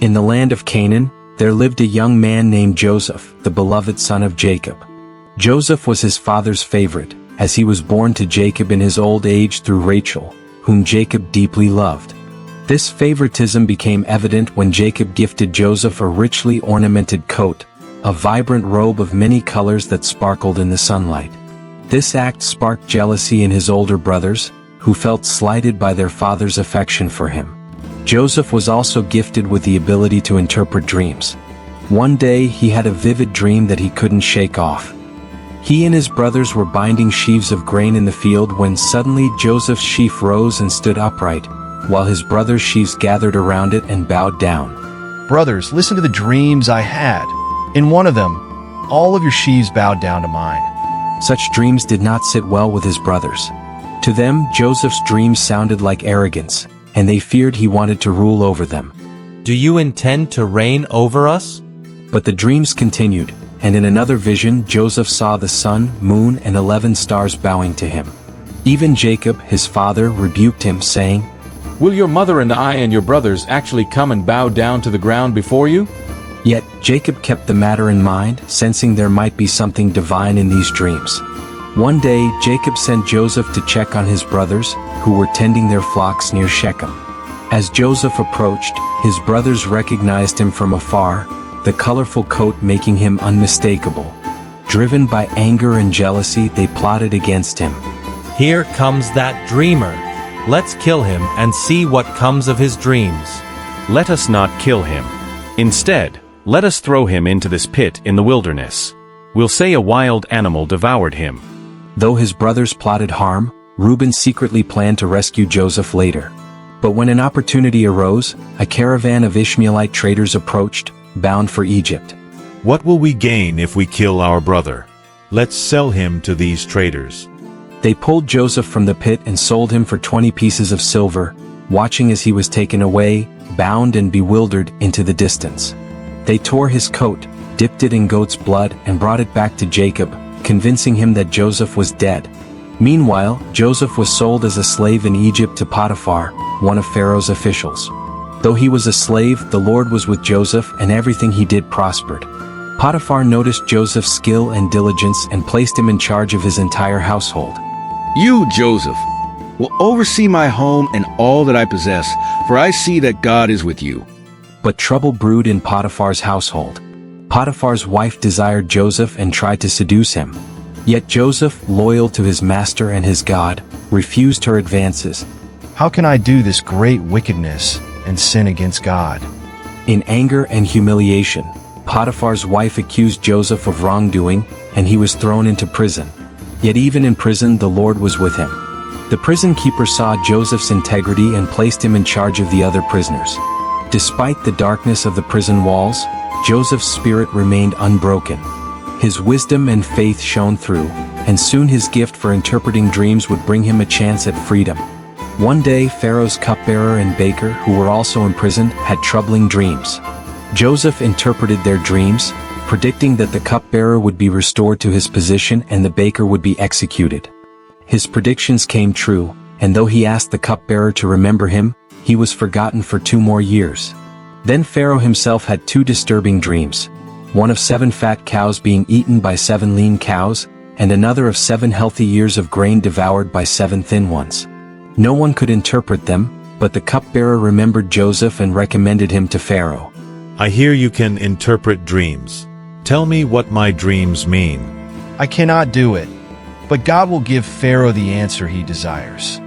In the land of Canaan, there lived a young man named Joseph, the beloved son of Jacob. Joseph was his father's favorite, as he was born to Jacob in his old age through Rachel, whom Jacob deeply loved. This favoritism became evident when Jacob gifted Joseph a richly ornamented coat, a vibrant robe of many colors that sparkled in the sunlight. This act sparked jealousy in his older brothers, who felt slighted by their father's affection for him. Joseph was also gifted with the ability to interpret dreams. One day he had a vivid dream that he couldn't shake off. He and his brothers were binding sheaves of grain in the field when suddenly Joseph's sheaf rose and stood upright, while his brothers' sheaves gathered around it and bowed down. Brothers, listen to the dreams I had. In one of them, all of your sheaves bowed down to mine. Such dreams did not sit well with his brothers. To them, Joseph's dreams sounded like arrogance, and they feared he wanted to rule over them. Do you intend to reign over us? But the dreams continued, and in another vision Joseph saw the sun, moon, and 11 stars bowing to him. Even Jacob, his father, rebuked him, saying, "Will your mother and I and your brothers actually come and bow down to the ground before you?" Yet Jacob kept the matter in mind, sensing there might be something divine in these dreams. One day Jacob sent Joseph to check on his brothers, who were tending their flocks near Shechem. As Joseph approached, his brothers recognized him from afar, the colorful coat making him unmistakable. Driven by anger and jealousy, they plotted against him. Here comes that dreamer. Let's kill him and see what comes of his dreams. Let us not kill him. Instead, let us throw him into this pit in the wilderness. We'll say a wild animal devoured him. Though his brothers plotted harm, Reuben secretly planned to rescue Joseph later. But when an opportunity arose, a caravan of Ishmaelite traders approached, bound for Egypt. What will we gain if we kill our brother? Let's sell him to these traders. They pulled Joseph from the pit and sold him for 20 pieces of silver, watching as he was taken away, bound and bewildered, into the distance. They tore his coat, dipped it in goat's blood, and brought it back to Jacob, convincing him that Joseph was dead. Meanwhile, Joseph was sold as a slave in Egypt to Potiphar, one of Pharaoh's officials. Though he was a slave, the Lord was with Joseph, and everything he did prospered. Potiphar noticed Joseph's skill and diligence and placed him in charge of his entire household. You, Joseph, will oversee my home and all that I possess, for I see that God is with you. But trouble brewed in Potiphar's household. Potiphar's wife desired Joseph and tried to seduce him. Yet Joseph, loyal to his master and his God, refused her advances. How can I do this great wickedness and sin against God? In anger and humiliation, Potiphar's wife accused Joseph of wrongdoing, and he was thrown into prison. Yet even in prison the Lord was with him. The prison keeper saw Joseph's integrity and placed him in charge of the other prisoners. Despite the darkness of the prison walls, Joseph's spirit remained unbroken. His wisdom and faith shone through, and soon his gift for interpreting dreams would bring him a chance at freedom. One day Pharaoh's cupbearer and baker, who were also imprisoned, had troubling dreams. Joseph interpreted their dreams, predicting that the cupbearer would be restored to his position and the baker would be executed. His predictions came true, and though he asked the cupbearer to remember him, he was forgotten for 2 more years. Then Pharaoh himself had 2 disturbing dreams, one of 7 fat cows being eaten by 7 lean cows, and another of 7 healthy ears of grain devoured by 7 thin ones. No one could interpret them, but the cupbearer remembered Joseph and recommended him to Pharaoh. I hear you can interpret dreams. Tell me what my dreams mean. I cannot do it, but God will give Pharaoh the answer he desires.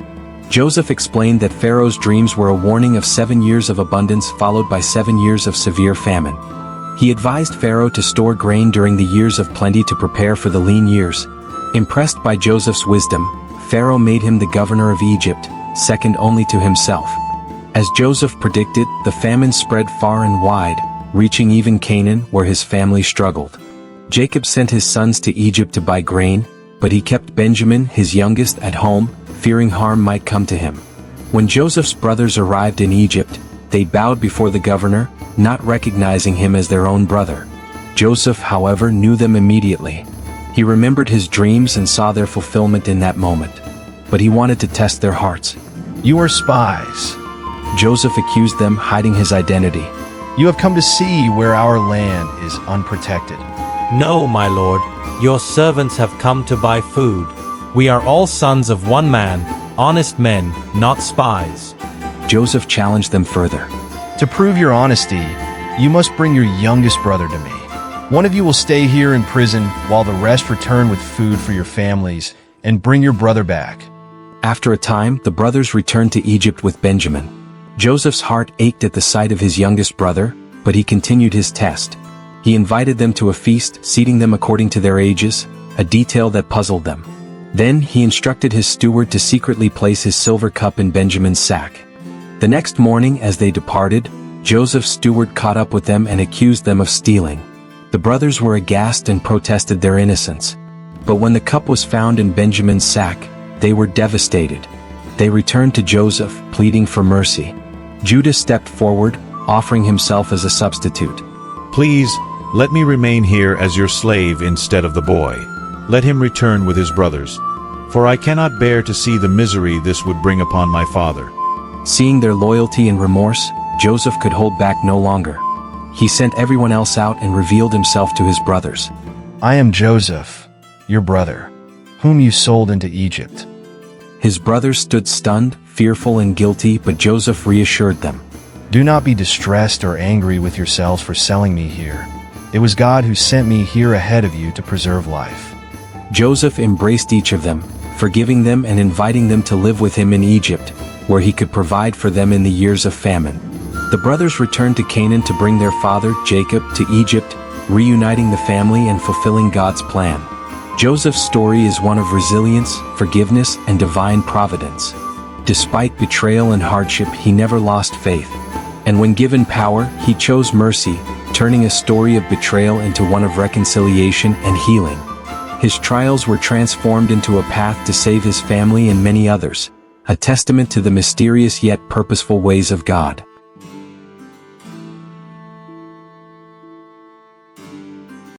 Joseph explained that Pharaoh's dreams were a warning of 7 years of abundance followed by 7 years of severe famine. He advised Pharaoh to store grain during the years of plenty to prepare for the lean years. Impressed by Joseph's wisdom, Pharaoh made him the governor of Egypt, second only to himself. As Joseph predicted, the famine spread far and wide, reaching even Canaan, where his family struggled. Jacob sent his sons to Egypt to buy grain, but he kept Benjamin, his youngest, at home, fearing harm might come to him. When Joseph's brothers arrived in Egypt, they bowed before the governor, not recognizing him as their own brother. Joseph, however, knew them immediately. He remembered his dreams and saw their fulfillment in that moment. But he wanted to test their hearts. You are spies. Joseph accused them, hiding his identity. You have come to see where our land is unprotected. No, my lord, your servants have come to buy food. We are all sons of one man, honest men, not spies. Joseph challenged them further. To prove your honesty, you must bring your youngest brother to me. One of you will stay here in prison while the rest return with food for your families and bring your brother back. After a time, the brothers returned to Egypt with Benjamin. Joseph's heart ached at the sight of his youngest brother, but he continued his test. He invited them to a feast, seating them according to their ages, a detail that puzzled them. Then he instructed his steward to secretly place his silver cup in Benjamin's sack. The next morning, as they departed, Joseph's steward caught up with them and accused them of stealing. The brothers were aghast and protested their innocence. But when the cup was found in Benjamin's sack, they were devastated. They returned to Joseph, pleading for mercy. Judah stepped forward, offering himself as a substitute. Please, let me remain here as your slave instead of the boy. Let him return with his brothers. For I cannot bear to see the misery this would bring upon my father. Seeing their loyalty and remorse, Joseph could hold back no longer. He sent everyone else out and revealed himself to his brothers. I am Joseph, your brother, whom you sold into Egypt. His brothers stood stunned, fearful and guilty, but Joseph reassured them. Do not be distressed or angry with yourselves for selling me here. It was God who sent me here ahead of you to preserve life. Joseph embraced each of them, forgiving them and inviting them to live with him in Egypt, where he could provide for them in the years of famine. The brothers returned to Canaan to bring their father, Jacob, to Egypt, reuniting the family and fulfilling God's plan. Joseph's story is one of resilience, forgiveness, and divine providence. Despite betrayal and hardship, he never lost faith. And when given power, he chose mercy, turning a story of betrayal into one of reconciliation and healing. His trials were transformed into a path to save his family and many others, a testament to the mysterious yet purposeful ways of God.